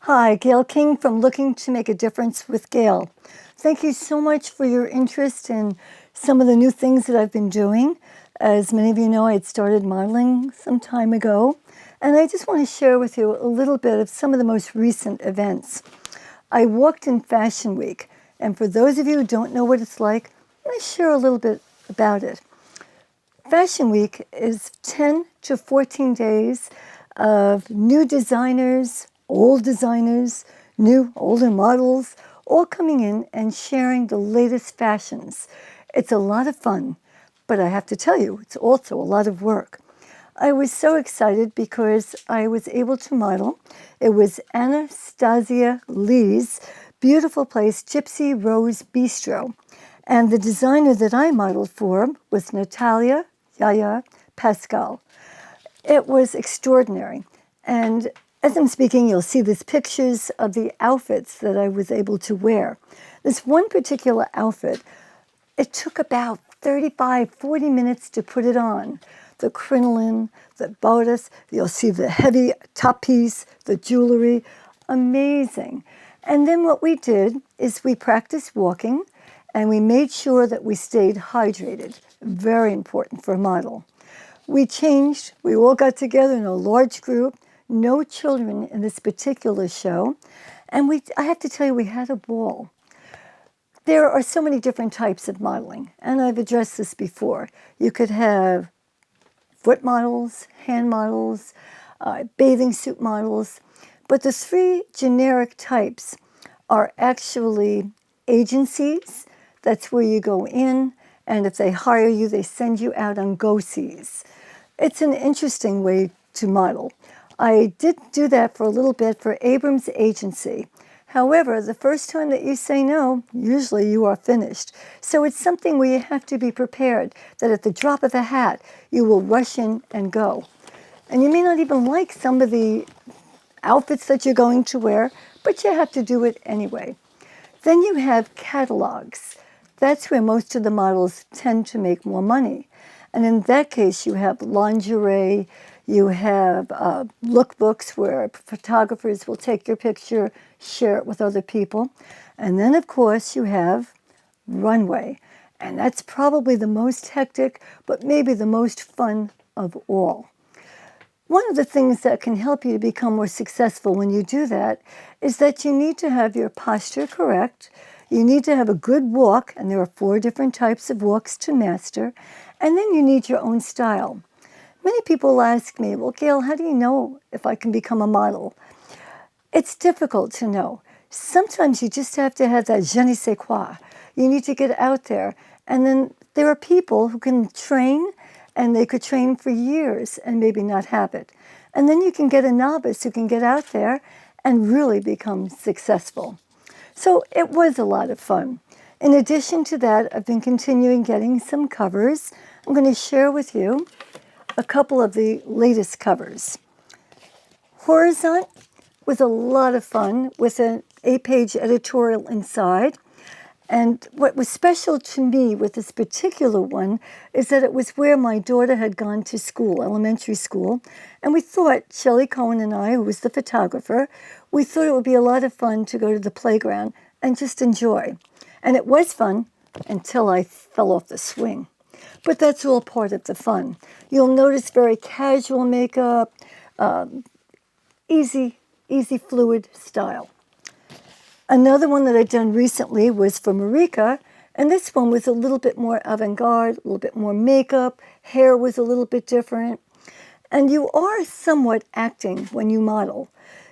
Hi, Gail King from Looking to Make a Difference with Gail. Thank you so much for your interest in some of the new things that I've been doing. As many of you know, I had started modeling some time ago, and I just want to share with you a little bit of some of the most recent events. I walked in Fashion Week, and for those of you who don't know what it's like, I'm going to share a little bit about it. Fashion Week is 10 to 14 days of new designers, new, older models, all coming in and sharing the latest fashions. It's a lot of fun, but I have to tell you, it's also a lot of work. I was so excited because I was able to model. It was Anastasia Lee's beautiful place, Gypsy Rose Bistro. And the designer that I modeled for was Natalia Yaya Pascal. It was extraordinary. And as I'm speaking, you'll see these pictures of the outfits that I was able to wear. This one particular outfit, it took about 35, 40 minutes to put it on. The crinoline, the bodice, you'll see the heavy top piece, the jewelry, amazing. And then what we did is we practiced walking and we made sure that we stayed hydrated. Very important for a model. We changed, we all got together in a large group, no children in this particular show, and I have to tell you, we had a ball. There are so many different types of modeling, and I've addressed this before. You could have foot models, hand models, bathing suit models, but the three generic types are actually agencies. That's where you go in, and if they hire you, they send you out on go-sees. It's an interesting way to model. I did do that for a little bit for Abrams Agency. However, the first time that you say no, usually you are finished. So it's something where you have to be prepared that at the drop of a hat, you will rush in and go. And you may not even like some of the outfits that you're going to wear, but you have to do it anyway. Then you have catalogs. That's where most of the models tend to make more money. And in that case, you have lingerie, you have lookbooks where photographers will take your picture, share it with other people. And then, of course, you have runway. And that's probably the most hectic, but maybe the most fun of all. One of the things that can help you to become more successful when you do that is that you need to have your posture correct. You need to have a good walk, and there are 4 different types of walks to master. And then you need your own style. Many people ask me, well, Gail, how do you know if I can become a model? It's difficult to know. Sometimes you just have to have that je ne sais quoi. You need to get out there. And then there are people who can train, and they could train for years and maybe not have it. And then you can get a novice who can get out there and really become successful. So it was a lot of fun. In addition to that, I've been continuing getting some covers. I'm going to share with you a couple of the latest covers. Horizont was a lot of fun with an 8-page editorial inside. And what was special to me with this particular one is that it was where my daughter had gone to school, elementary school. And we thought, Shelley Cohen and I, who was the photographer, we thought it would be a lot of fun to go to the playground and just enjoy. And it was fun until I fell off the swing. But that's all part of the fun. You'll notice very casual makeup, easy fluid style. Another one that I'd done recently was for Marika, and this one was a little bit more avant-garde, a little bit more makeup, hair was a little bit different. And you are somewhat acting when you model.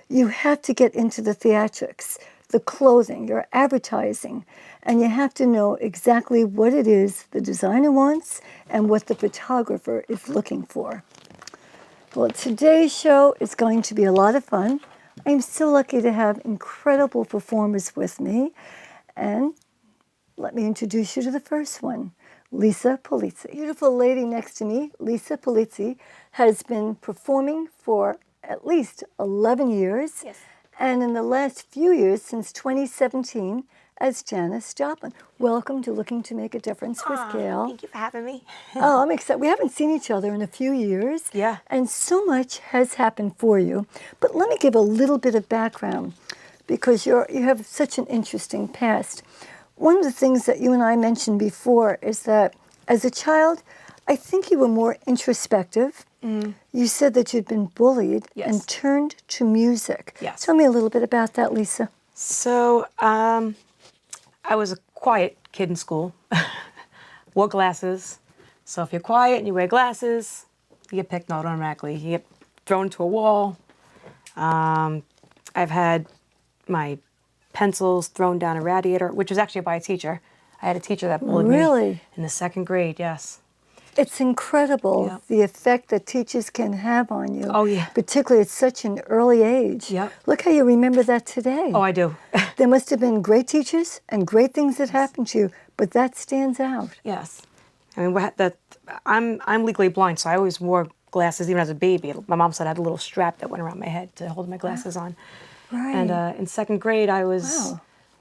You have to get into the theatrics, the clothing, your advertising, and you have to know exactly what it is the designer wants and what the photographer is looking for. Well, today's show is going to be a lot of fun. I'm so lucky to have incredible performers with me. And let me introduce you to the first one, Lisa Ploizzi. Beautiful lady next to me, Lisa Ploizzi, has been performing for at least 11 years. Yes. And in the last few years, since 2017, as Janice Joplin. Welcome to Looking to Make a Difference with GAIL. Thank you for having me. Oh, I'm excited. We haven't seen each other in a few years. Yeah. And so much has happened for you. But let me give a little bit of background because you have such an interesting past. One of the things that you and I mentioned before is that as a child, I think you were more introspective. You said that you'd been bullied and turned to music. Yes. Tell me a little bit about that, Lisa. So I was a quiet kid in school, wore glasses. So if you're quiet and you wear glasses, you get picked on automatically. You get thrown to a wall. I've had my pencils thrown down a radiator, which was actually by a teacher. I had a teacher that bullied me in the 2nd grade, yes. It's incredible the effect that teachers can have on you. Oh, yeah. Particularly at such an early age. Yep. Look how you remember that today. Oh, I do. There must have been great teachers and great things that happened to you, but that stands out. Yes. I mean, I'm legally blind, so I always wore glasses even as a baby. My mom said I had a little strap that went around my head to hold my glasses on. Right. And in 2nd grade, I was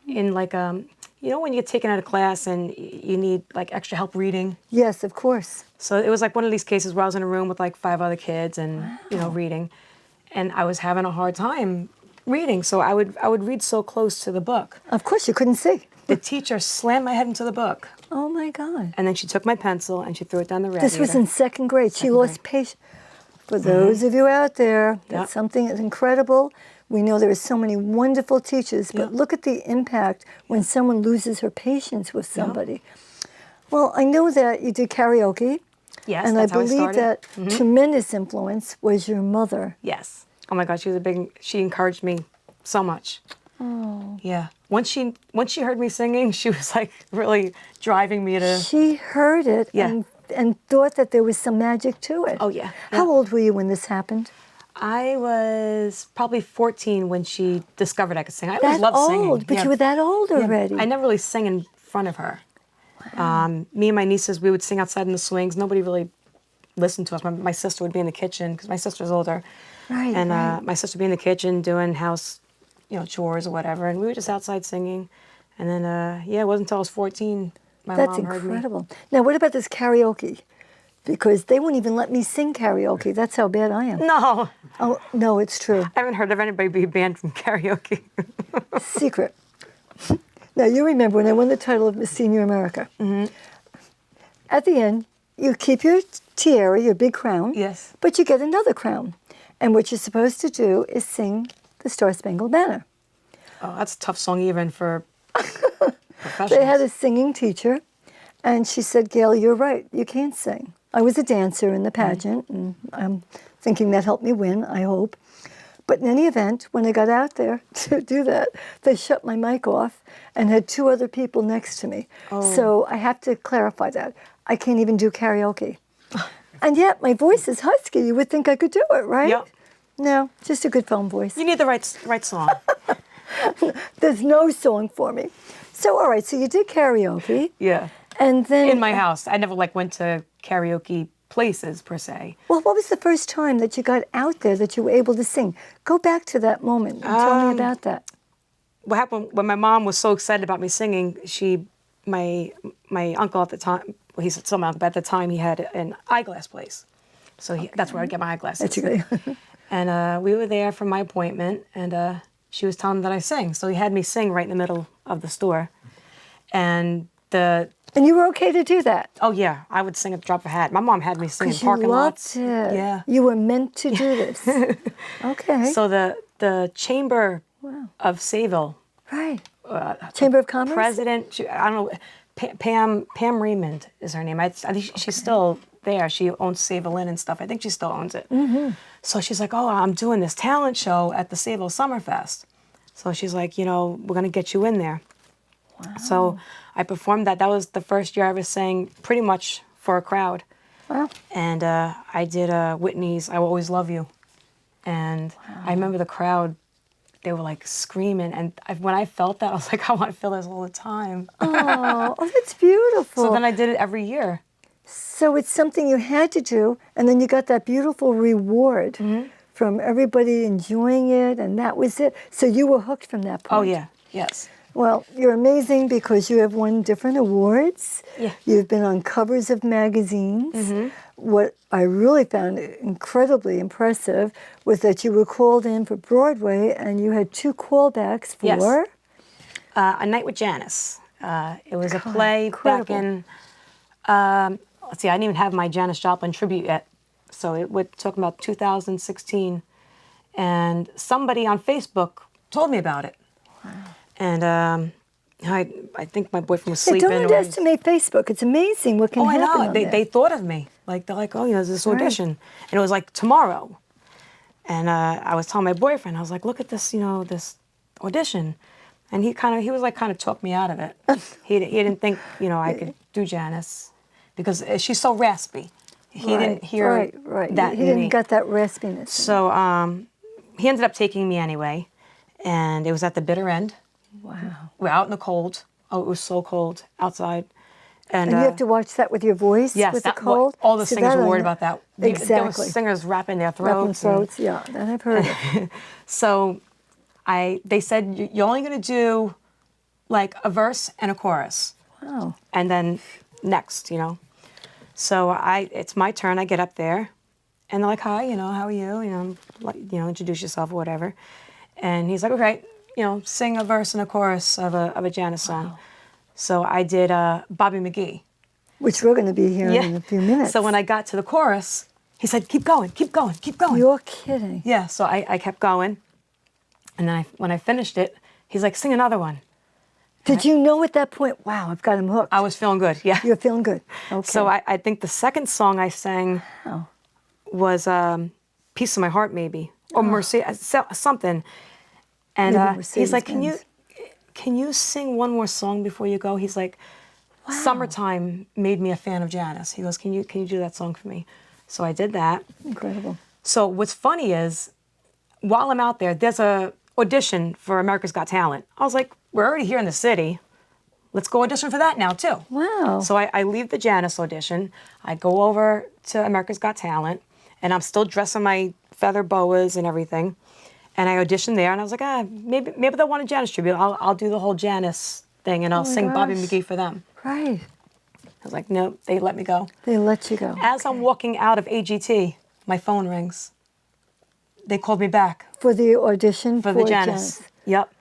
in like, you know when you get taken out of class and you need like extra help reading? Yes, of course. So it was like one of these cases where I was in a room with like 5 other kids and, you know, reading. And I was having a hard time reading, so I would read so close to the book. Of course, you couldn't see. The teacher slammed my head into the book. Oh, my God. And then she took my pencil and she threw it down the radiator. This was in 2nd grade. She lost patience. For those of you out there, that's something that's incredible. We know there are so many wonderful teachers, but look at the impact when someone loses her patience with somebody. Well, I know that you did karaoke. Yes, and that's I how I believe started. that tremendous influence was your mother. Yes. Oh my God, she encouraged me so much. Oh. Yeah. Once she heard me singing, she was like really driving me to. She heard it and thought that there was some magic to it. Oh yeah. How old were you when this happened? I was probably 14 when she discovered I could sing. I always loved singing. But you were that old already. I never really sang in front of her. Wow. Me and my nieces, we would sing outside in the swings. Nobody really listened to us. My sister would be in the kitchen because my sister's older. Right. And my sister would be in the kitchen doing house, chores or whatever, and we were just outside singing. And then, it wasn't until I was 14 my mom heard me. That's incredible. Now, what about this karaoke? Because they won't even let me sing karaoke. That's how bad I am. No. Oh, no, it's true. I haven't heard of anybody be banned from karaoke. Secret. Now, you remember when I won the title of Miss Senior America. At the end, you keep your tiara, your big crown. Yes. But you get another crown. And what you're supposed to do is sing the Star-Spangled Banner. Oh, that's a tough song even for professionals. They had a singing teacher, and she said, "Gail, you're right. You can't sing." I was a dancer in the pageant, and I'm thinking that helped me win, I hope. But in any event, when I got out there to do that, they shut my mic off and had 2 other people next to me. Oh. So I have to clarify that. I can't even do karaoke. And yet my voice is husky. You would think I could do it, right? Yep. No, just a good phone voice. You need the right song. There's no song for me. So, all right, so you did karaoke. Yeah. And then in my house. I never went to karaoke places per se. Well, what was the first time that you got out there that you were able to sing? Go back to that moment and tell me about that. What happened when my mom was so excited about me singing, my uncle at the time, well, he's still my uncle, but at the time he had an eyeglass place. So that's where I'd get my eyeglasses. And we were there for my appointment, and she was telling me that I sing. So he had me sing right in the middle of the store. And you were okay to do that? Oh, yeah. I would sing at the drop of a hat. My mom had me sing in parking lots. You loved it. Yeah. You were meant to do this. Okay. So the Chamber of Sayville. Right. Chamber of Commerce? President, I don't know, Pam Raymond is her name. I think she's still there. She owns Sayville Inn and stuff. I think she still owns it. Mm-hmm. So she's like, oh, I'm doing this talent show at the Sayville Summerfest. So she's like, we're going to get you in there. Wow. So I performed that. That was the first year I was sang pretty much for a crowd. Wow. And I did Whitney's I Will Always Love You. And I remember the crowd, they were like screaming. And when I felt that, I was like, I want to feel this all the time. Oh, that's beautiful. So then I did it every year. So it's something you had to do, and then you got that beautiful reward from everybody enjoying it, and that was it. So you were hooked from that point. Oh, yeah. Yes. Well, you're amazing because you have won different awards. Yeah. You've been on covers of magazines. Mm-hmm. What I really found incredibly impressive was that you were called in for Broadway and you had 2 callbacks for... Yes. A Night with Janice. It was a God, play back incredible. in, let's see, I didn't even have my Janice Joplin tribute yet. So we're talking about 2016. And somebody on Facebook told me about it. Wow. And I think my boyfriend was Yeah, sleeping. don't underestimate Facebook. It's amazing what can I happen know. on They there. thought of me. Like, they're like, oh, there's this Right. audition. And it was like tomorrow. And I was telling my boyfriend, I was like, look at this, this audition. And he was like kind of talked me out of it. He didn't think, I could do Janice because she's so raspy. He didn't hear right. that He in didn't me. get that raspiness. So he ended up taking me anyway. And it was at the bitter end. Wow. We're out in the cold. Oh, it was so cold outside. And you have to watch that with your voice yes, with the cold? all the See, singers that were I worried know. about that. Exactly. There were singers wrapping their throats. Yeah, that I've heard of. So they said, you're only going to do like a verse and a chorus. Wow. And then next, So it's my turn. I get up there. And they're like, hi, how are you? Introduce yourself or whatever. And he's like, okay, sing a verse and a chorus of a Janice song. Wow. So I did Bobby McGee. Which we're going to be hearing in a few minutes. So when I got to the chorus, he said, keep going, keep going, keep going. You're kidding. Yeah, so I kept going. And then when I finished it, he's like, sing another one. Did you know at that point, wow, I've got him hooked? I was feeling good, yeah. You're feeling good. Okay. So I think the second song I sang Wow. was Piece of My Heart, maybe, or Mercy, something. And Maybe he's like, Mercedes-Benz. can you sing one more song before you go? He's like, Summertime made me a fan of Janice. He goes, can you do that song for me? So I did that. Incredible. So what's funny is, while I'm out there, there's a audition for America's Got Talent. I was like, we're already here in the city. Let's go audition for that now, too. Wow. So I leave the Janice audition. I go over to America's Got Talent, and I'm still dressing my feather boas and everything. And I auditioned there, and I was like, maybe they'll want a Janice tribute. I'll do the whole Janice thing, and I'll sing Bobby gosh. McGee for them. Right. I was like, nope, they let me go. They let you go. As I'm walking out of AGT, my phone rings. They called me back. For the audition For the Janice. Yep.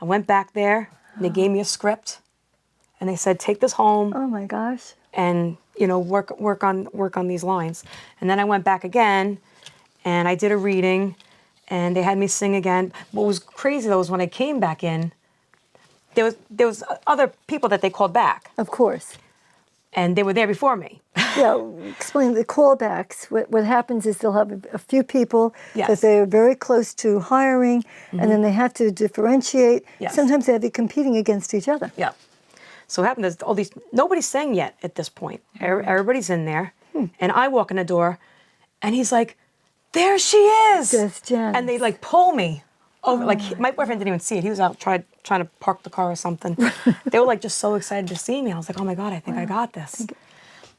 I went back there, and they gave me a script, and they said, take this home Oh my gosh. and, work on these lines. And then I went back again, and I did a reading, and they had me sing again. What was crazy, though, was when I came back in, there was other people that they called back, Of course. and they were there before me. Yeah, explain the callbacks. What happens is they'll have a few people Yes. that they're very close to hiring, and then they have to differentiate. Yes. Sometimes they have to be competing against each other. Yeah. So what happened is nobody's sang yet at this point. Everybody's in there, and I walk in the door, and he's like, there she is! That's Janice. And they like pull me over. My boyfriend didn't even see it. He was out trying to park the car or something. They were like just so excited to see me. I was like, oh my God, I think I got this.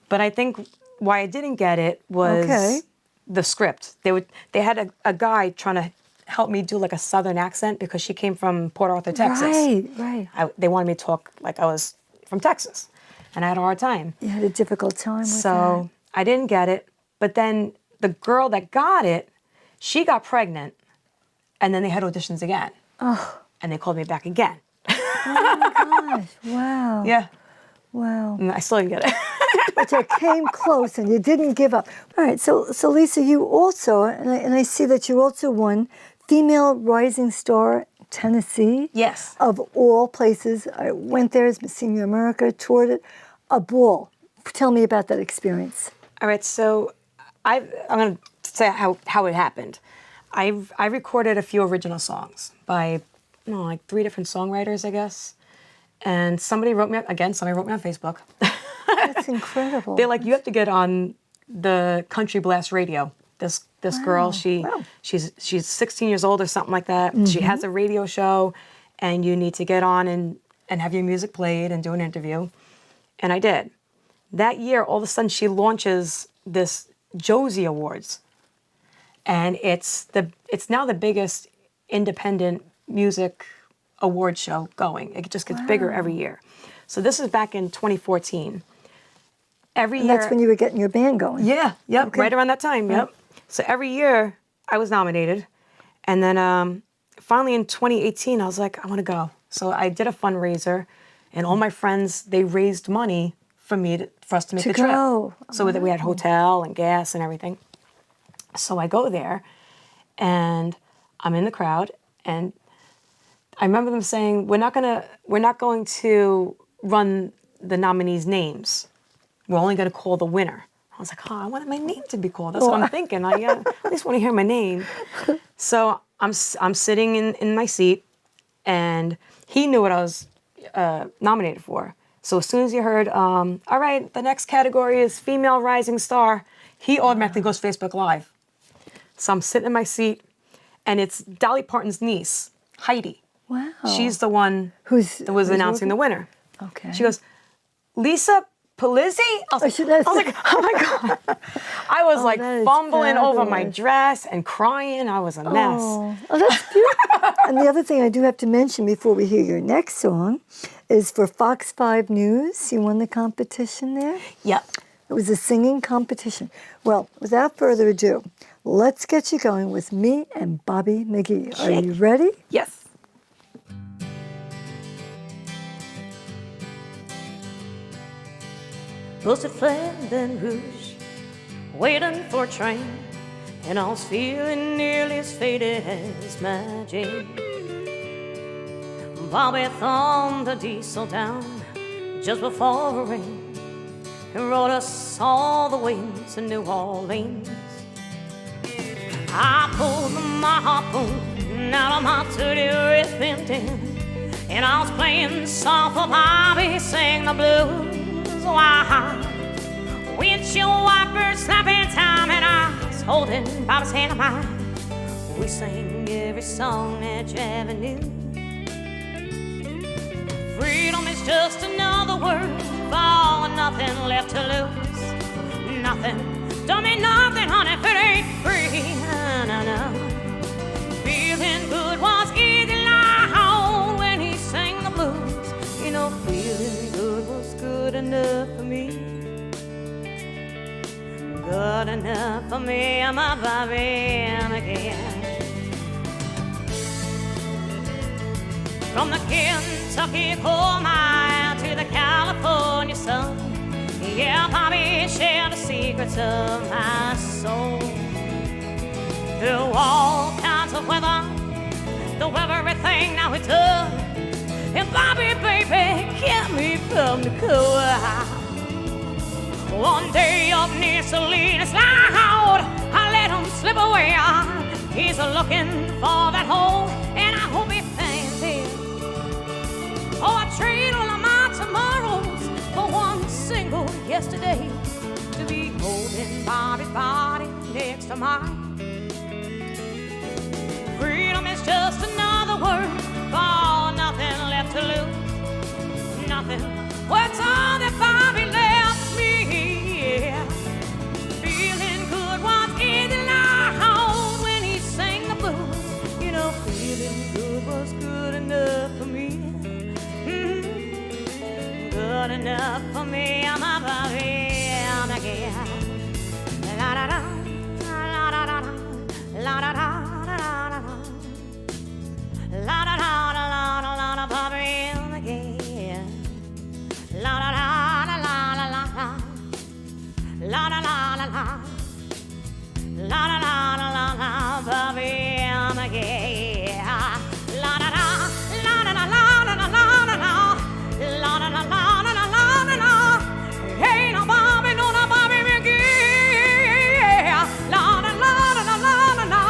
But I think why I didn't get it was the script. They had a guy trying to help me do like a Southern accent because she came from Port Arthur, Texas. Right. They wanted me to talk like I was from Texas, and I had a hard time. You had a difficult time with So I didn't get it. But then the girl that got it, she got pregnant, and then they had auditions again. Oh. And they called me back again. that. Oh my gosh. Wow. Yeah. Wow. And I still didn't get it. But you came close and you didn't give up. All right, so Lisa, you also, and I see that you also won Female Rising Star Tennessee. Yes. Of all places. I went there as Miss Senior America, toured it. A ball. Tell me about that experience. All right, so I'm going to say how it happened. I recorded a few original songs by, like 3 different songwriters, I guess. And somebody wrote me on Facebook. That's incredible. They're like, you have to get on the Country Blast radio. This girl, she's 16 years old or something like that. Mm-hmm. She has a radio show, and you need to get on and have your music played and do an interview. And I did. That year, all of a sudden, she launches this Josie Awards, and it's now the biggest independent music award show going. It just gets bigger every year. So this is back in 2014. Every year. That's when you were getting your band going. Yeah, yep, Okay. right around that time, yep. So every year I was nominated. And then finally in 2018, I was like, I want to go. So I did a fundraiser, and all my friends, they raised money for us to make the trip. So that we had hotel and gas and everything. So I go there, and I'm in the crowd, and I remember them saying, we're not going to run the nominees' names. We're only going to call the winner. I was like, I wanted my name to be called. That's what I'm thinking. I at least want to hear my name. So I'm sitting in my seat, and he knew what I was nominated for. So as soon as he heard, all right, the next category is Female Rising Star, he automatically goes Facebook Live. So I'm sitting in my seat, and it's Dolly Parton's niece, Heidi. Wow. She's the one that was announcing the winner. Okay. She goes, Lisa Ploizzi? I was like, oh my God. I was like fumbling over my dress and crying. I was a mess. Oh, that's beautiful. And the other thing I do have to mention before we hear your next song is for Fox 5 News. You won the competition there? Yep. It was a singing competition. Well, without further ado, let's get you going with me and Bobby McGee. Are you ready? Yes. Busted flat and rouge, waiting for a train, and I was feeling nearly as faded as my Jane. Bobby thumbed the diesel down just before the rain and rode us all the way to New Orleans. I pulled my harpoon out of my dirty ripping tin, and I was playing soft for Bobby, sang the blues. Why? Windshield wipers snapping time, and I was holding Bobby's hand in mine. We sang every song that you ever knew. Freedom is just another word for nothing left to lose. Nothing, don't mean nothing, honey, if it ain't free. No. Feeling good was easy loud when he sang the blues. You know, feeling good was good enough for me. Good enough for me, I'm a Bobby again. From the Kentucky coal mine to the California sun, yeah, Bobby shared the secrets of my soul. Through all kinds of weather, through everything now it does, and Bobby, baby, kept me from the cold. One day up near Salinas Loud, I let him slip away. He's looking for that hole, and I hope he finds it. Oh, I trade all of my tomorrows for one single yesterday, to be holding Bobby's body next to mine. Freedom is just another word for nothing left to lose. Nothing. What's all that Bobby left me? Yeah. Feeling good was easy loud when he sang the blues. You know, feeling good was good enough for me. Good enough for me. I'm a Bobby, I'm again. La da da, la da da da, la da da. La da da da la da la da Bobby again. La da da da la la la la. La da la la la. La da da da la la Bobby again. La da da la da la la da la la da la. La da la la da la la da la. Hey no Bobby, no Bobby again. La da la da la la la.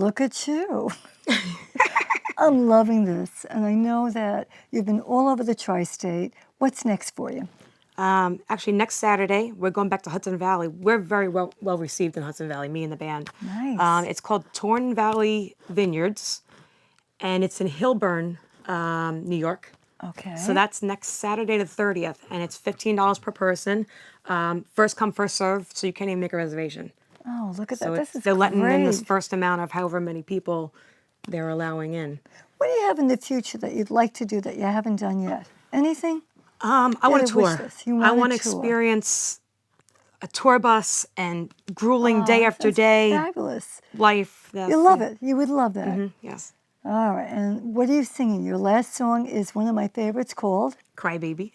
look at you. I'm loving this. And I know that you've been all over the tri-state. What's next for you? Actually, next Saturday, we're going back to Hudson Valley. We're very well received in Hudson Valley, me and the band. Nice. It's called Torn Valley Vineyards, and it's in Hillburn, New York. Okay. So that's next Saturday the 30th, and it's $15 per person. First come, first serve, so you can't even make a reservation. Oh, look at So that. This is they're letting in this great. first amount of however many people they're allowing in. What do you have in the future that you'd like to do that you haven't done yet? Anything? I want a to wish tour. list. You I want want a to tour. experience a tour bus and grueling day after That's day fabulous. life. You love it. You would love that. Yes. All right. And what are you singing? Your last song is one of my favorites called Cry baby.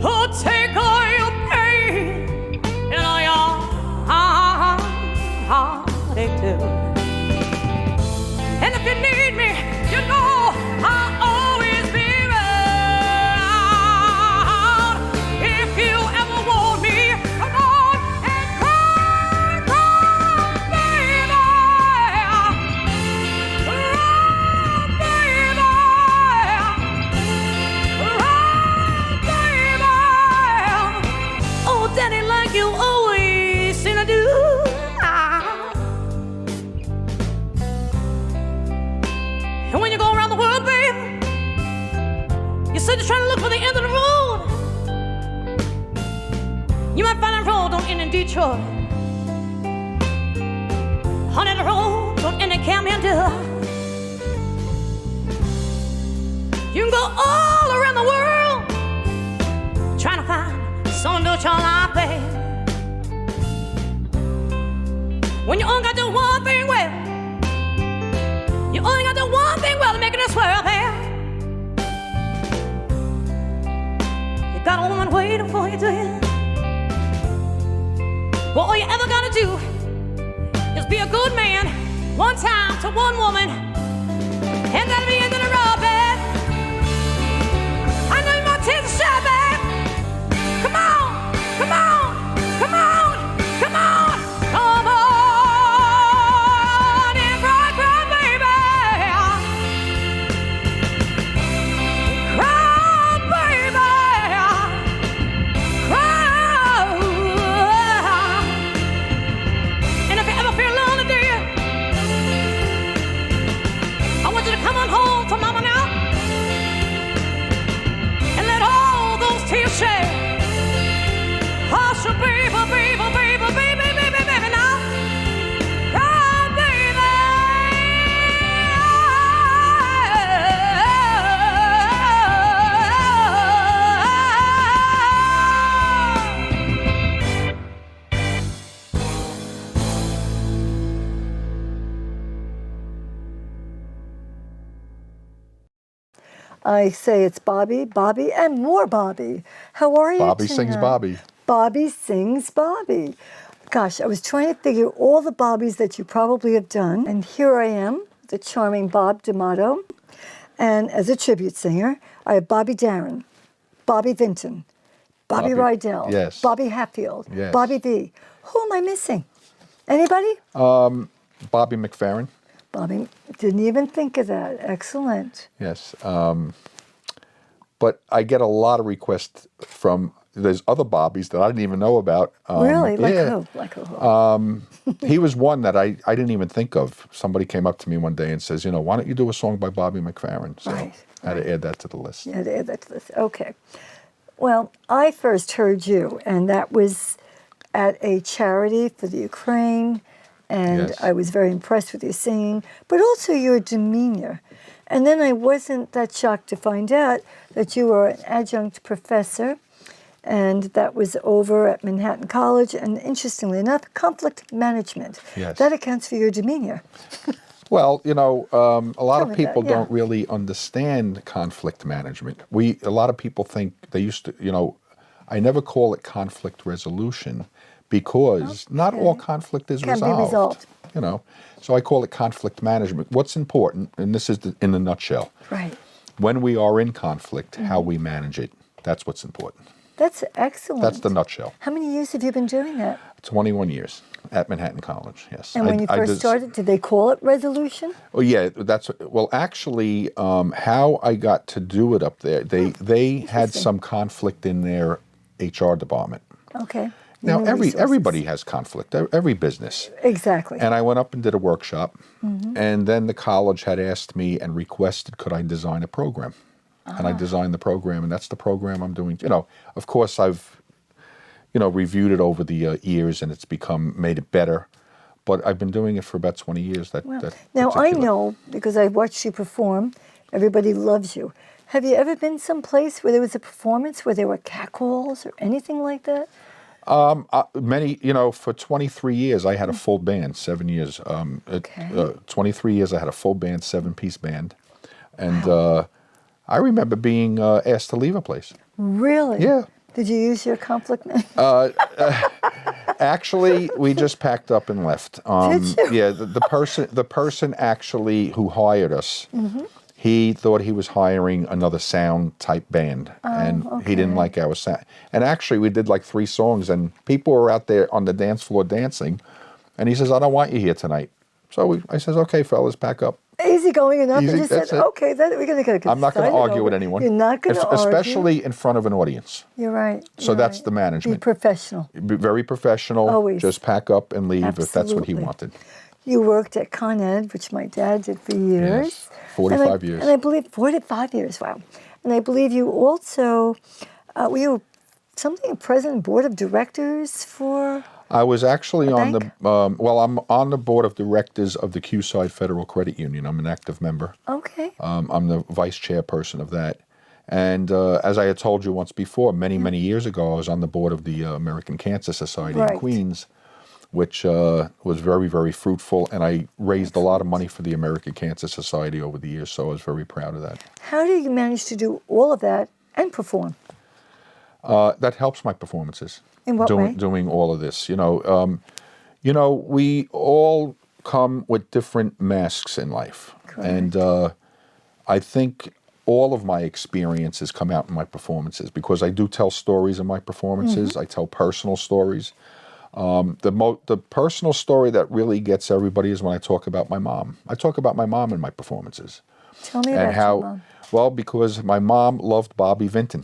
Oh, take all your pain and all your heartache too. And if you need me, you know I'll always be around. If you ever want me, come on and cry, baby. Daddy, like you always seem to do. And when you go around the world, babe, you said you're trying to look for the end of the road. You might find that road don't end in Detroit. Honey, the road don't end in Camden. You can go all around the world trying to find someone to do your life, babe. When you only got to do one thing well, you only got to do one thing well to make it this world, babe. You got a woman waiting for you, do you? Well, all you ever gotta do is be a good man one time to one woman, and that'll be the end of the road, babe. I know you want tears to shed, babe. Come on, come on, come on, come on, come on and cry, cry, baby. Cry, baby. Cry. And if you ever feel lonely, dear, I want you to come on home to mama now and let all those tears shed. Hush, baby, baby, baby, baby, baby, baby, now. Cry, baby. I say it's Bobby, Bobby, and more Bobby. How are you Bobby tonight? sings Bobby. Bobby sings Bobby. Gosh, I was trying to figure all the Bobbies that you probably have done, and here I am, the charming Bob Damato. And as a tribute singer, I have Bobby Darin, Bobby Vinton, Bobby Rydel, yes. Bobby Hatfield, Yes. Bobby V. Who am I missing? Anybody? Bobby McFerrin. Bobby, didn't even think of that. Excellent. Yes. But I get a lot of requests from, there's other Bobbies that I didn't even know about. Really? Like yeah. who? Like who? He was one that I didn't even think of. Somebody came up to me one day and says, why don't you do a song by Bobby McFerrin? So Right, I had to add that to the list. Yeah, to add that to this. Okay. Well, I first heard you, and that was at a charity for the Ukraine, and Yes. I was very impressed with your singing, but also your demeanor. And then I wasn't that shocked to find out that you were an adjunct professor, and that was over at Manhattan College, and interestingly enough, conflict management. Yes. That accounts for your demeanor. Well, a lot Tell of me people that, yeah. don't really understand conflict management. A lot of people think they used to, I never call it conflict resolution because not all conflict is Can be resolved. resolved. So I call it conflict management. What's important, and this is in a nutshell, Right. when we are in conflict, how we manage it, that's what's important. That's excellent. That's the nutshell. How many years have you been doing that? 21 years at Manhattan College, yes. And when you first started, did they call it resolution? Oh yeah, actually, how I got to do it up there, they had some conflict in their HR department. Okay. Now Human resources. everybody has conflict, every business. Exactly. And I went up and did a workshop, and then the college had asked me and requested could I design a program, and I designed the program, and that's the program I'm doing. Of course I've reviewed it over the years, and it's made it better. But I've been doing it for about 20 years. Now, I know, because I watched you perform, everybody loves you. Have you ever been someplace where there was a performance where there were catcalls or anything like that? Many, for 23 years, I had a full band, 7 years. 23 years, I had a full band, 7-piece band. And I remember being asked to leave a place. Really? Yeah. Did you use your conflict management? Actually, we just packed up and left. Did you? Yeah, the person actually who hired us, he thought he was hiring another sound type band, and he didn't like our sound. And actually, we did like 3 songs, and people were out there on the dance floor dancing, and he says, "I don't want you here tonight." So I says, "Okay, fellas, pack up." Easy going enough. Easy, You just that's said, it. okay, we're going to get I'm not going to argue with anyone. You're not going to argue. Especially in front of an audience. You're right. So you're that's right. the management. Be professional. Be very professional. Always. Just pack up and leave if that's what he Absolutely. wanted. You worked at Con Ed, which my dad did for years. Yes, 45 years. And I believe 45 years, wow. And I believe you also, were you something president, board of directors for? I was actually A on bank? I'm on the board of directors of the Q-Side Federal Credit Union. I'm an active member. Okay. I'm the vice chairperson of that. And as I had told you once before, many years ago, I was on the board of the American Cancer Society in Right. Queens, which was very, very fruitful. And I raised a lot of money for the American Cancer Society over the years, so I was very proud of that. How do you manage to do all of that and perform? That helps my performances. In what way? Doing all of this, we all come with different masks in life, Correct. and I think all of my experiences come out in my performances because I do tell stories in my performances. I tell personal stories. The personal story that really gets everybody is when I talk about my mom. I talk about my mom in my performances. Tell me And about how, your mom. well, because my mom loved Bobby Vinton.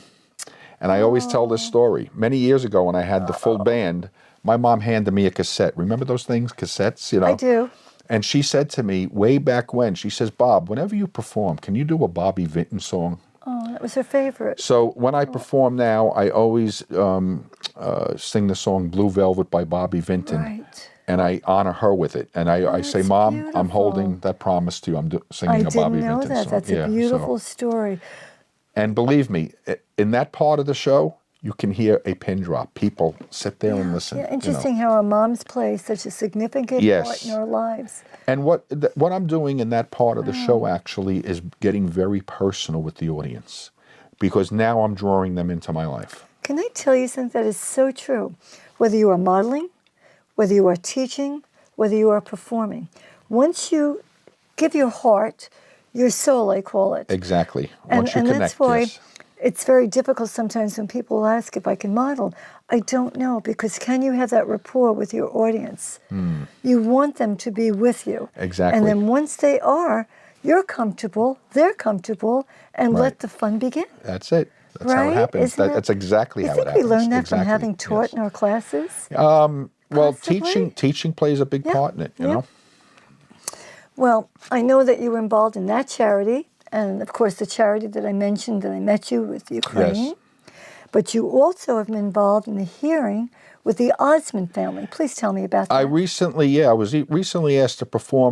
And I always tell this story. Many years ago when I had the full band, my mom handed me a cassette. Remember those things, cassettes? I do. And she said to me way back when, she says, "Bob, whenever you perform, can you do a Bobby Vinton song?" Oh, that was her favorite. So when I perform now, I always sing the song Blue Velvet by Bobby Vinton. Right. And I honor her with it. And I say, that's "Mom, I'm beautiful. holding that promise to you. I'm singing I a Bobby didn't know Vinton that. song." That's Yeah, a so- beautiful story. And believe me, in that part of the show, you can hear a pin drop. People sit there and listen. Yeah, interesting how our moms play such a significant Yes. part in our lives. And what I'm doing in that part of the show actually is getting very personal with the audience, because now I'm drawing them into my life. Can I tell you something that is so true? Whether you are modeling, whether you are teaching, whether you are performing. Once you give your heart, your soul, I call it. Exactly. And, Once you and connect, that's why yes. it's very difficult sometimes when people ask if I can model. I don't know, because can you have that rapport with your audience? You want them to be with you. Exactly. And then once they are, you're comfortable, they're comfortable, and Right. let the fun begin. That's it. That's how it Right? happens. Isn't it? That's exactly how it You happens. think we learned that from Exactly. having taught Yes. in our classes? Well, Possibly. teaching plays a big Yeah. part in it, you Yeah. know? Well, I know that you were involved in that charity, and of course the charity that I mentioned that I met you with Ukraine. Yes. But you also have been involved in the hearing with the Osmond family. Please tell me about that. I was recently asked to perform.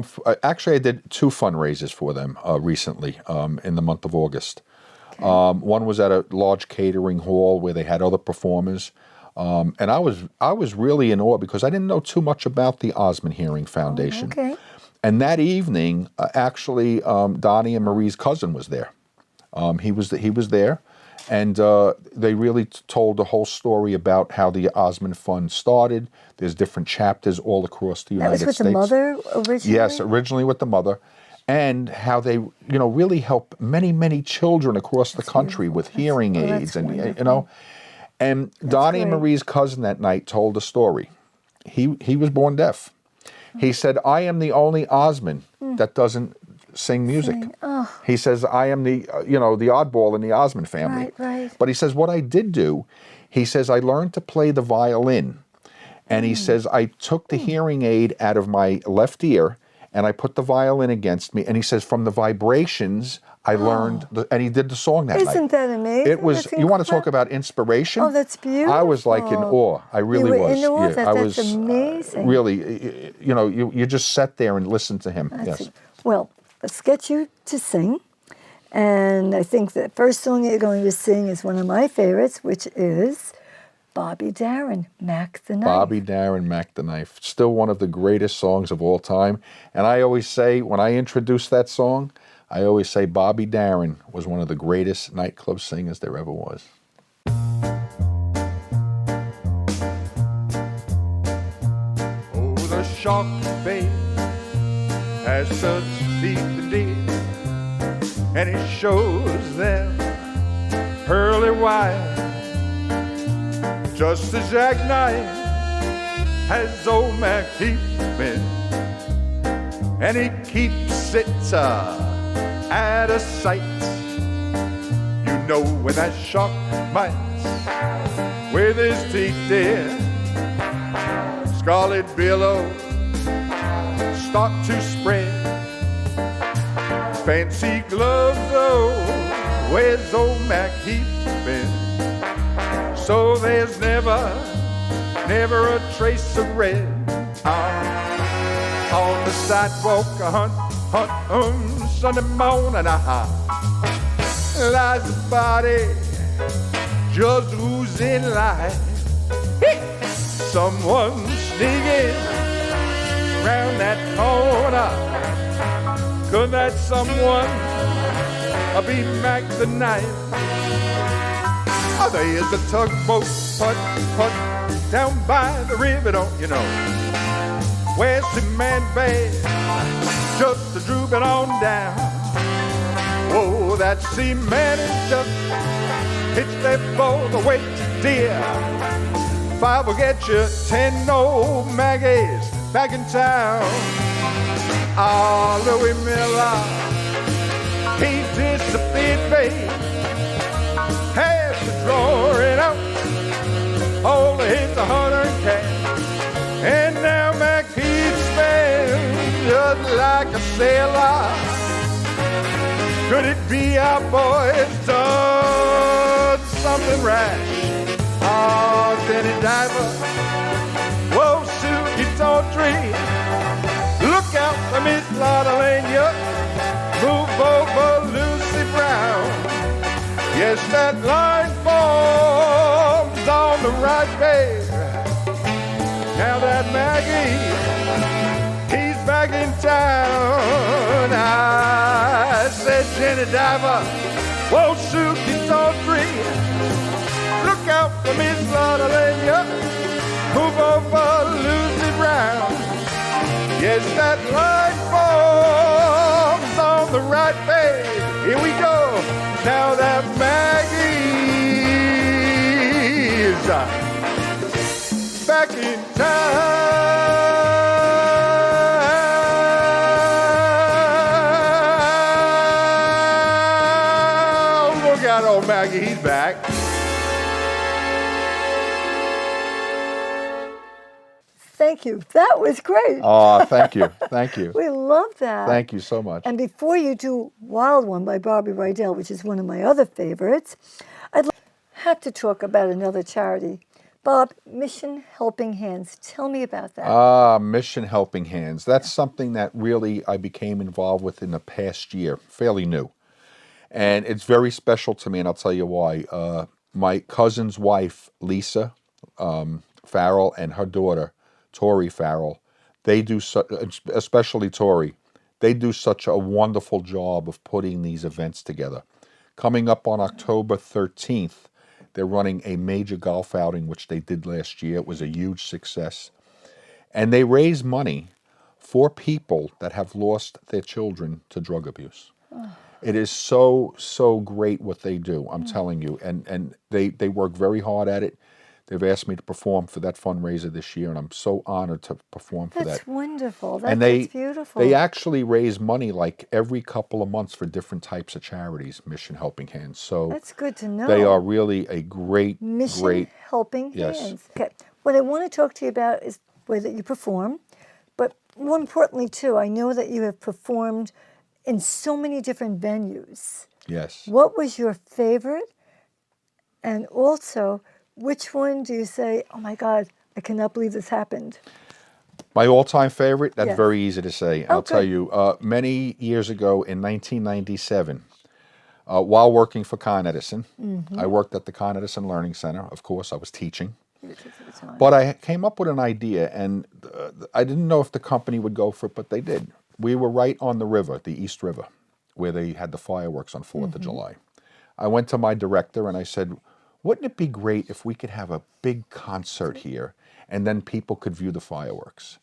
Actually, I did 2 fundraisers for them recently in the month of August. One was at a large catering hall where they had other performers, and I was really in awe because I didn't know too much about the Osmond Hearing Foundation. Okay. And that evening, actually, Donnie and Marie's cousin was there. He was there, and they really told the whole story about how the Osmond Fund started. There's different chapters all across the That United was with States. the mother originally? Yes, originally with the mother, and how they, really help many, many children across the country with hearing aids, and wonderful. And Donnie and great. Marie's cousin that night told a story. He was born deaf. He said, "I am the only Osmond that doesn't sing music." He says, "I am the the oddball in the Osmond family." Right, right. But he says, "What I did do," he says, "I learned to play the violin." And he says, I took the hearing aid out of my left ear and I put the violin against me. And he says, from the vibrations, I learned, and he did the song that night. Isn't that amazing? It was, That's you want to talk incredible. about inspiration? Oh, that's I was like in beautiful. awe. I really You were was. in awe? Yeah, That's I was amazing. really, you just sat there and listened to him. That's Yes. it. Well, let's get you to sing. And I think the first song you're going to sing is one of my favorites, which is Bobby Darin, Mac the Knife. Bobby Darin, Mac the Knife. Still one of the greatest songs of all time. And I always say, when I introduce that song, I always say Bobby Darin was one of the greatest nightclub singers there ever was. Oh, the shark bait has such deep indeed, and it shows them pearly white, just as jackknife has old Mac keeping, and he keeps it out of sight. You know when that shark bites with his teeth, dear, scarlet billows start to spread. Fancy gloves, though, where's old Mac keeping? So there's never a trace of red. On the sidewalk, a hunt Sunday morning, lies a body just oozing life. Someone sneaking round that corner. Could that someone be Mac the Knife? Oh, there's a tugboat put down by the river, don't you know? Where's the man bag just a drooping on down? Whoa, that seaman is just hitched there for the wait, dear. 5 will get you 10 old Maggies back in town. Ah, Louis Miller, he disappeared, babe. Has to draw it out, all his 100 cash. And now Mac keeps spinning just like a sailor. Could it be our boy's done something rash? Oh, Jenny Diver, whoa, Suki Tawdry, look out for Miss Lotta Lanya, move over Lucy Brown. Yes, that line forms on the right page. Now that Maggie, he's back in town. I said, Jenny Diver, whoa, Suki Tawdry, look out for Miss Lotta Lanya, move over Lucy Brown. as that line forms on the right page. Here we go. Now that Maggie's back in town. Look out, old Maggie, he's back. Thank you. That was great. Oh, thank you. Thank you. We love that. Thank you so much. And before you do Wild One by Barbie Rydel, which is one of my other favorites, I'd have to talk about another charity. Bob, Mission Helping Hands. Tell me about that. Mission Helping Hands. That's something that really I became involved with in the past year, fairly new. And it's very special to me, and I'll tell you why. My cousin's wife, Lisa Farrell, and her daughter, Tori Farrell, they do, especially Tori, they do such a wonderful job of putting these events together. Coming up on October 13th, they're running a major golf outing, which they did last year. It was a huge success. And they raise money for people that have lost their children to drug abuse. It is so, so great what they do, I'm telling you. And they work very hard at it. They've asked me to perform for that fundraiser this year, and I'm so honored to perform for that. That's wonderful. And That's beautiful. They actually raise money like every couple of months for different types of charities, Mission Helping Hands. So That's good to know. they are really a great, Mission great. Helping Yes. Hands. Okay. What I want to talk to you about is the way that you perform, but more importantly, too, I know that you have performed in so many different venues. Yes. What was your favorite? And also, which one do you say, oh my God, I cannot believe this happened? My all-time favorite, that's Yes. very easy to say. Oh, I'll tell good. you, many years ago in 1997, while working for Con Edison, I worked at the Con Edison Learning Center. Of course, I was teaching. But I came up with an idea, and I didn't know if the company would go for it, but they did. We were right on the river, the East River, where they had the fireworks on 4th of July. I went to my director and I said, wouldn't it be great if we could have a big concert here and then people could view the fireworks?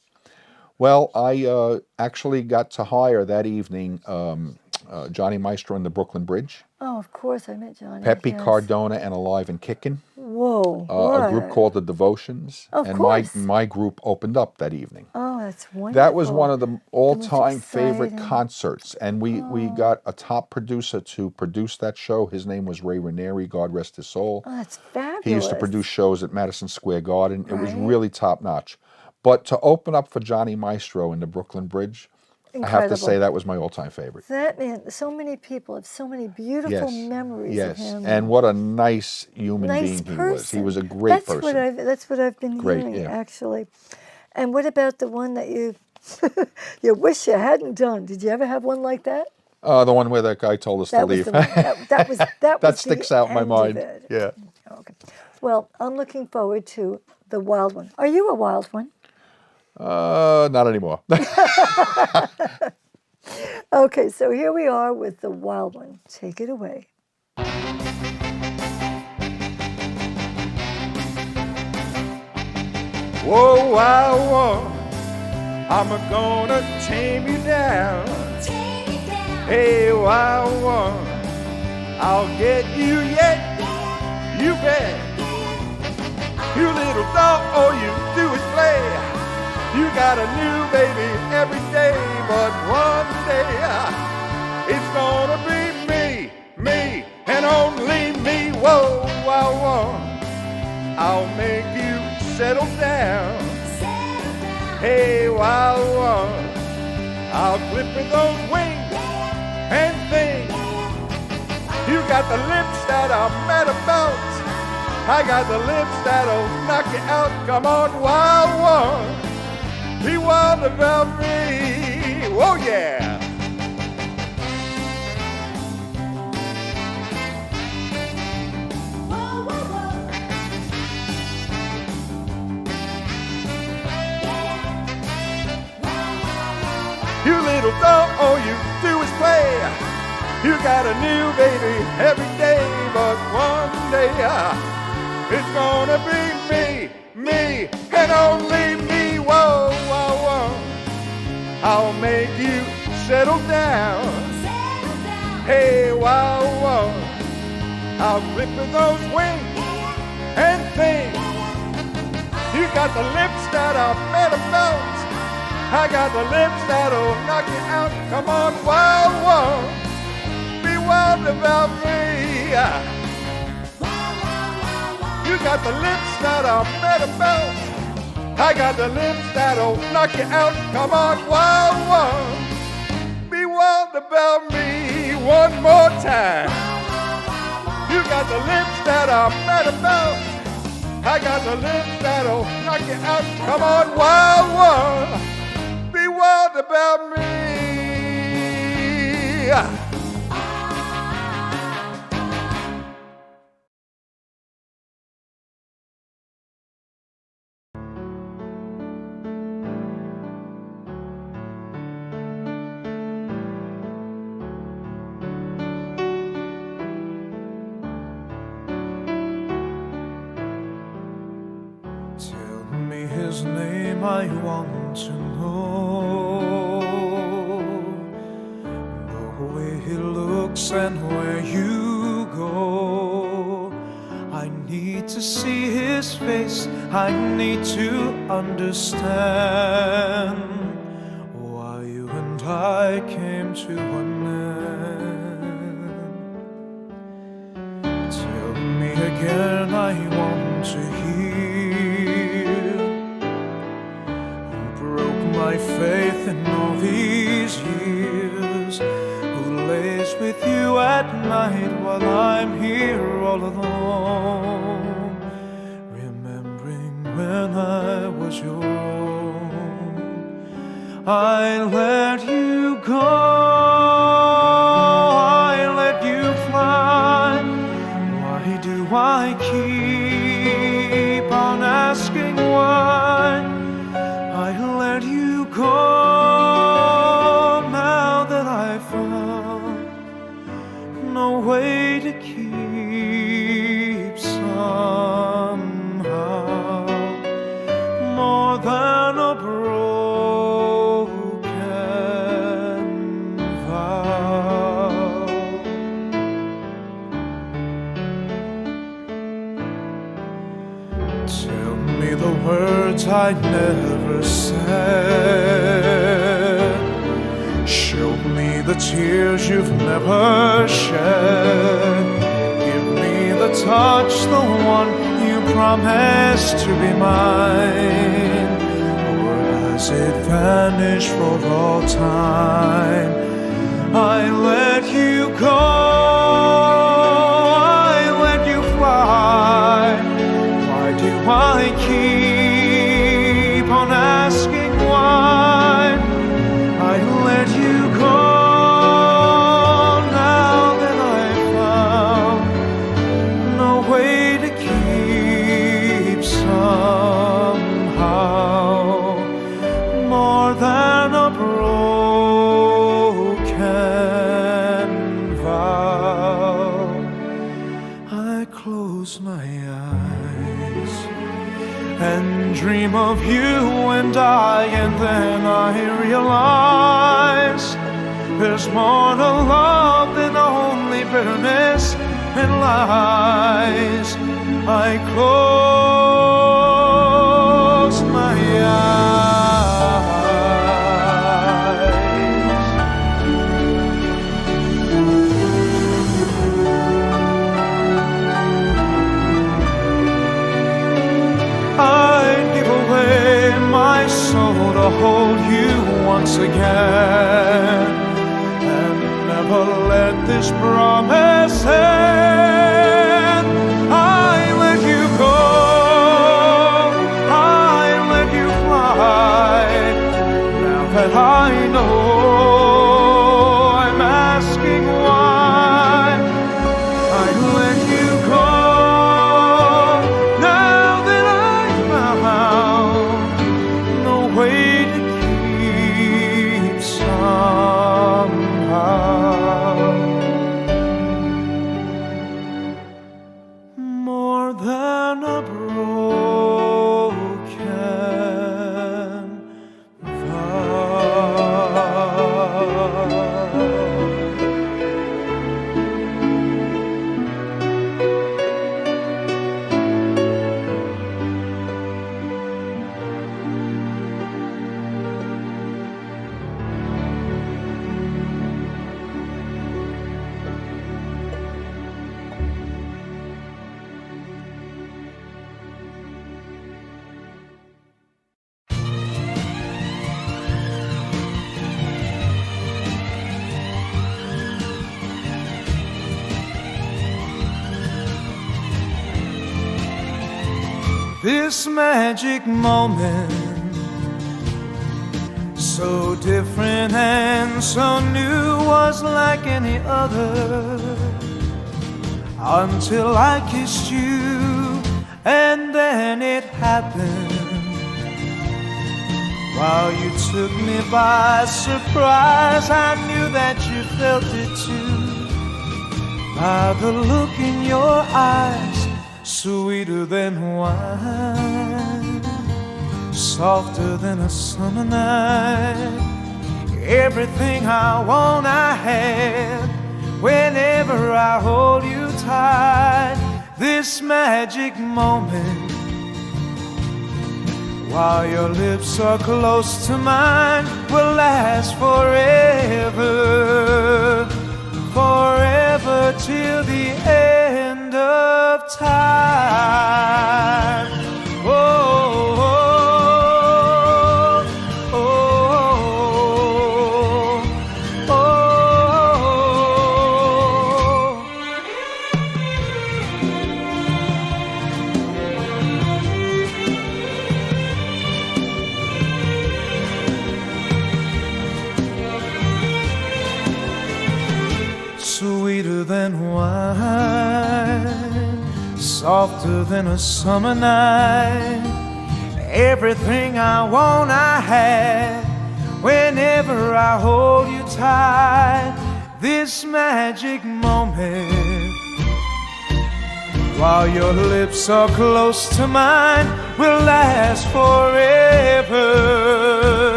Well, I actually got to hire that evening Johnny Maestro and the Brooklyn Bridge, Oh, of course, I met Johnny. Pepe yes. Cardona and Alive and Kickin', Whoa. a group what? called the Devotions, Of and course. my group opened up that evening. Oh, that's wonderful. That was one of the all-time favorite exciting. concerts, and we got a top producer to produce that show. His name was Ray Ranieri, God rest his soul. Oh, that's fabulous. He used to produce shows at Madison Square Garden. It was Right. really top-notch. But to open up for Johnny Maestro in the Brooklyn Bridge, I have to Incredible. say that was my all-time favorite. That man, so many people have so many beautiful memories yes. of him. And what a nice human nice being person. he was. He was a great that's person. That's what I've been Great, hearing, yeah. actually. And what about the one that you you wish you hadn't done? Did you ever have one like that? The one where that guy told us to That was leave. the one. That was That was sticks the out in my end of mind. it. Yeah. Okay. Well, I'm looking forward to the wild one. Are you a wild one? Not anymore. Okay, so here we are with the wild one. Take it away. Whoa, wild one, I'm gonna tame you down. Hey, wild one, I'll get you yet. You bet. You little dog, all you do is play. You got a new baby every day, but one day it's gonna be me, and only me. Whoa, wild one, I'll make you settle down. Hey, wild one, I'll clip with those wings and things. You got the lips that I'm mad about. I got the lips that'll knock you out. Come on, wild one, be wild about me. Whoa, yeah. You little dog, all you do is play. You got a new baby every day, but one day it's gonna be me, and only me. Whoa, whoa, whoa. I'll make you settle down. Hey, wow, wow. I'll flip those wings and think. You got the lips that are better melt. I got the lips that'll knock you out. Come on, wow, wow. Be wild about me. You got the lips that are better melt. I got the lips that'll knock you out. Come on, wow, wow. Be wild about me one more time. You got the lips that are better melt. I got the lips that'll knock you out. Come on, wow, wow. Be wild about me. Tell me his name, I want to know. The way he looks and where you go. I need to see his face, I need to understand why you and I came to an end. Tell me again, I want to hear. My faith in all these years, who lays with you at night while I'm here all alone, remembering when I was your own. I let you go, I let you fly. Why do I keep on asking why? I let you go now that I found no way to keep somehow more than a broken vow. Tell me the words I never said. Show me the tears you've never shed. Give me the touch, the one you promised to be mine. Or has it vanished for all time? I let you go, I let you fly. Why do I keep on asking why? I let you go now that I found no way to keep somehow more than a broken vow. I close my eyes and dream of you and I, and then I realize there's more to love than only bitterness and lies. I close my eyes. I'd give away my soul to hold you once again, and never let this promise end. I let you go, I let you fly. Now that I know I'm asking why, I let you go. Broken vow. This magic moment, so different and so new, was like any other, until I kissed you, and then it happened. While you took me by surprise, I knew that you felt it too. By the look in your eyes, sweeter than wine, softer than a summer night. Everything I want I have whenever I hold you tight. This magic moment, while your lips are close to mine, will last forever, forever till the end of time. Oh, oh, oh, oh, oh. Sweeter than wine, softer than a summer night. Everything I want I have whenever I hold you tight. This magic moment, while your lips are close to mine, will last forever,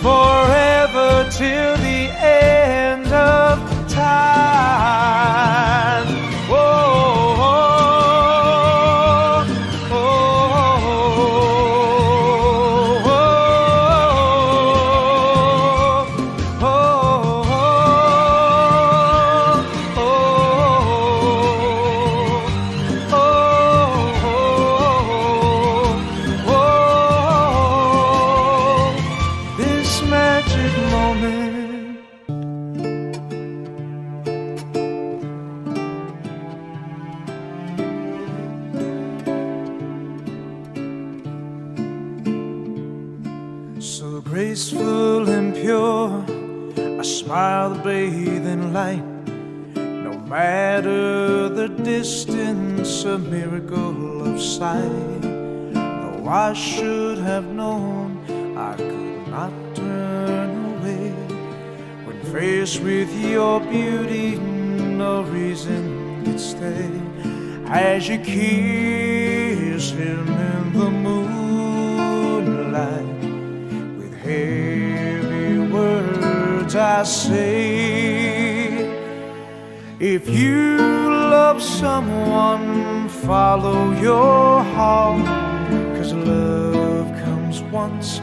forever till the end of time. Oh, oh, oh, oh, oh, this magic moment. So graceful and pure, a smile that bathed in light. No matter the distance, a miracle of sight. Though I should have known, I could not turn away. When faced with your beauty, no reason could stay. As you kiss him in the moonlight, heavy words I say. If you love someone, follow your heart, 'cause love comes once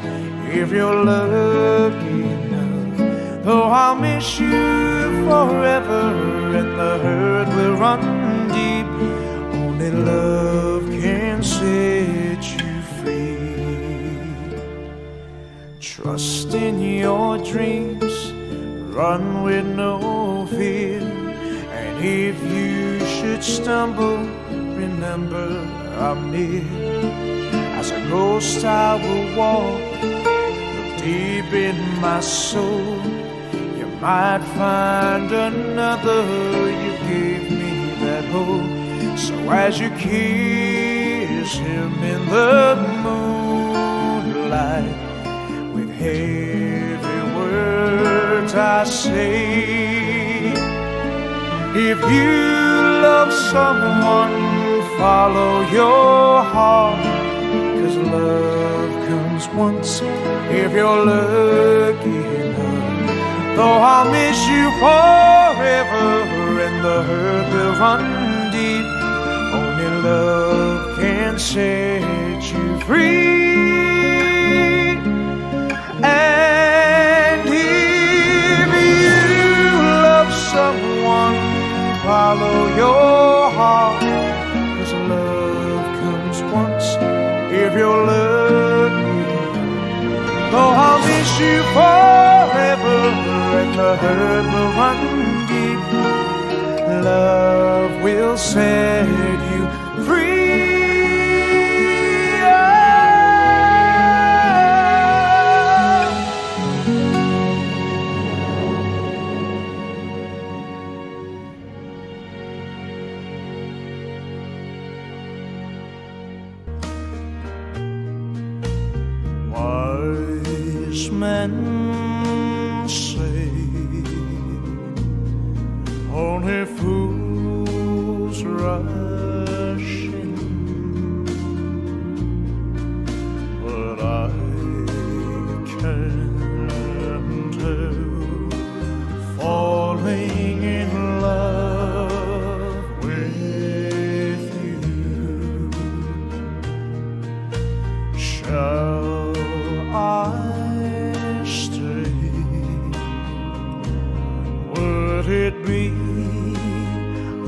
if you're lucky enough. Though I'll miss you forever and the hurt will run deep, only love can set you free. Trust in your dreams, run with no fear. And if you should stumble, remember I'm near. As a ghost I will walk, look deep in my soul. You might find another, you gave me that hope. So as you kiss him in the moonlight, with heavy words I say, if you love someone, follow your heart, 'cause love comes once if you're lucky enough. Though I'll miss you forever and the hurt will run deep, only love can set you free. And if you love someone, follow your heart, 'cause love comes once if you're lucky. Though I'll miss you forever and the hurt will run deep, love will set you free. men say only fools rush in, but I can't help falling in love with you. Shall I stay? Would it be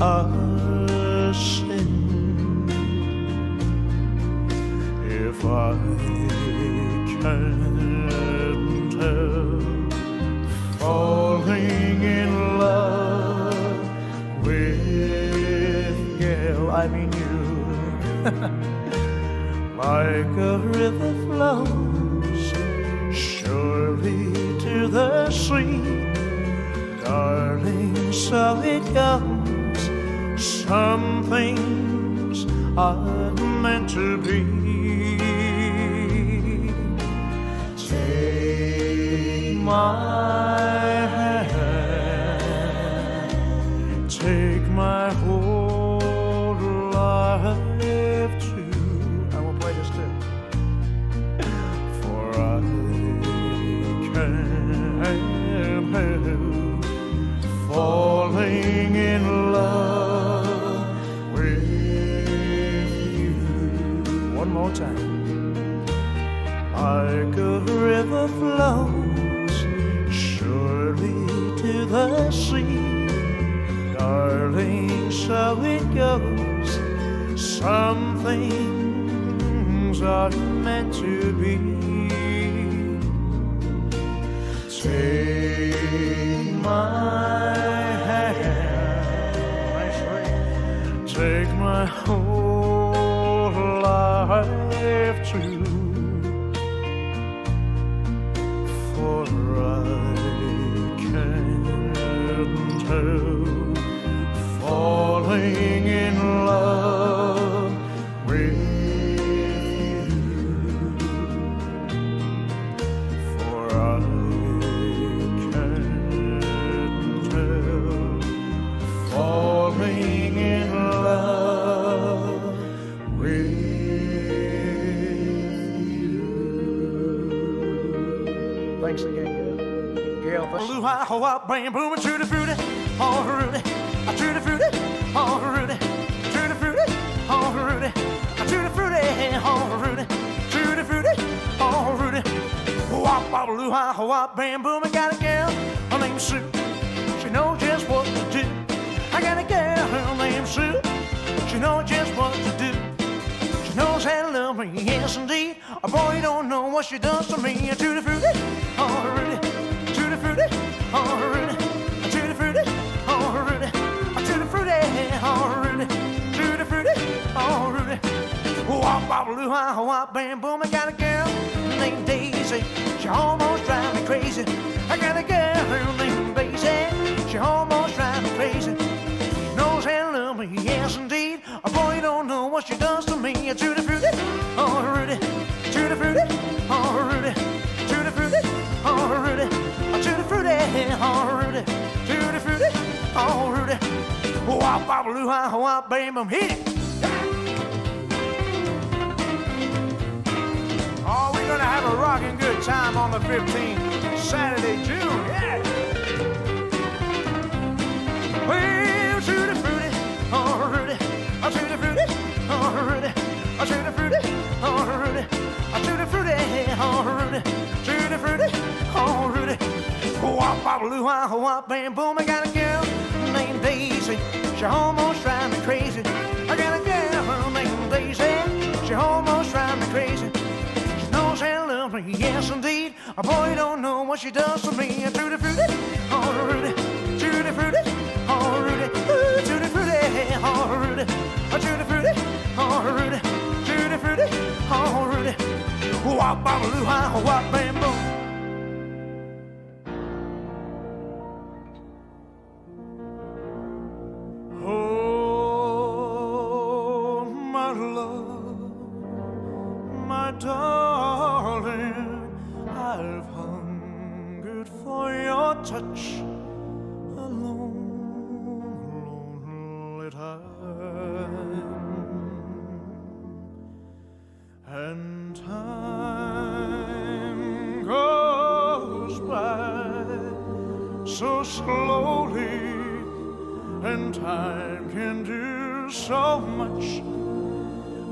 a sin if I can't help falling in love with Gail? I mean you. Like a river flows surely to the sea, darling, so it goes. Some things are meant to be. Take my hand, take my whole life too. I will play this too. For I can't help falling in love with you. One more time. Like a river flows surely to the sea, darling, so it goes. Some things are meant to be. Take my hand, take my whole life too. For I can't help falling in love with you. For I can't help falling in love with you. Thanks again, Gail. Blue high, ho up, bang, boom, and tutti frutti, oh Rudy, tutti frutti, oh Rudy, tutti frutti, oh Rudy, tutti frutti, oh Rudy, tutti frutti, oh Rudy. Wop, wop, blue high, ho up, bang, boom, I got a gal, her name's Sue. She knows just what to do. I got a girl, her name's Sue. She knows just what to do. She knows how to love me, yes indeed. A boy don't know what she does to me. Tutti frutti, oh Rudy, tutti frutti, oh Rudy, tutti frutti, oh Rudy, tutti frutti, oh Rudy, tutti frutti, oh Rudy. Wop, wop, blue, wop, bam, boom. I got a girl named Daisy. She almost drives me crazy. I got a girl named Daisy. She almost drives me crazy. She knows how to love me, yes indeed. A boy don't know what she does to me. Tutti frutti, oh Rudy, tutti frutti, oh Rudy, tutti frutti, oh Rudy, tutti frutti, oh Rudy, tutti frutti, oh Rudy. Wop, wop, blue, wop, bam, boom, hit it. Oh, we're gonna have a rocking good time on the 15th, Saturday, June, yeah. Well, tutti frutti, oh Rudy, tutti frutti, oh Rudy, tutti frutti, oh Rudy, tutti frutti, oh Rudy, tutti frutti, oh Rudy. Wop, wop, blue, wop, bam, boom. I got a girl named Daisy. She almost drives me crazy. I got a girl named Daisy. She almost drives me crazy. She knows how to love me, yes indeed. A boy don't know what she does to me. Tutti frutti, oh Rudy, tutti frutti, oh Rudy, tutti frutti, oh Rudy, tutti frutti, oh Rudy, tutti frutti, oh Rudy. Wop, wop, blue, wop, bam, boom. Oh, my love, my darling, I've hung touch a lonely time, and time goes by so slowly, and time can do so much.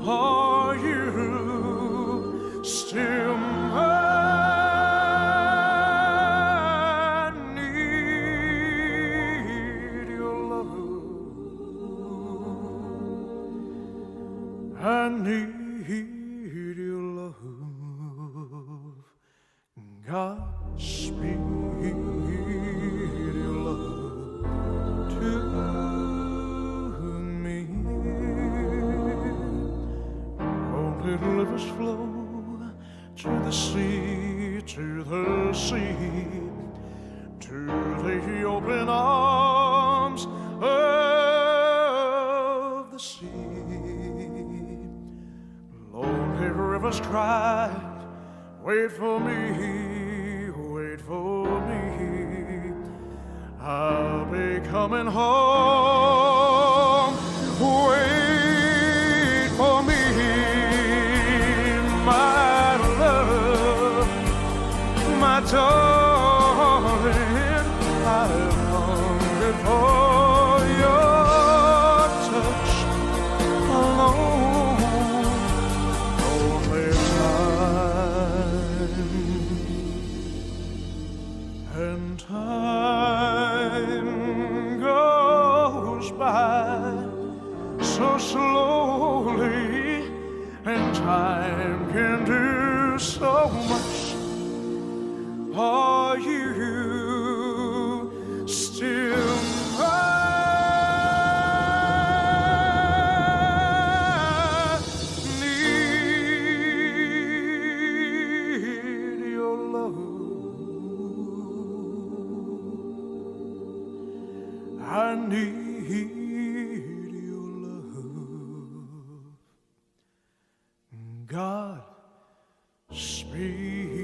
Are you still mine? I need your love. I need your love. God speed your love to me. Let rivers flow to the sea, to the sea, to the open arms of the sea. Lonely rivers cry, wait for me, wait for me. I'll be coming home, wait for me. My love, my darling, I've hungered for your touch alone, only time, and time goes by so slowly, and time can do so much. Are you still mine? Need your love. I need your love. God speak.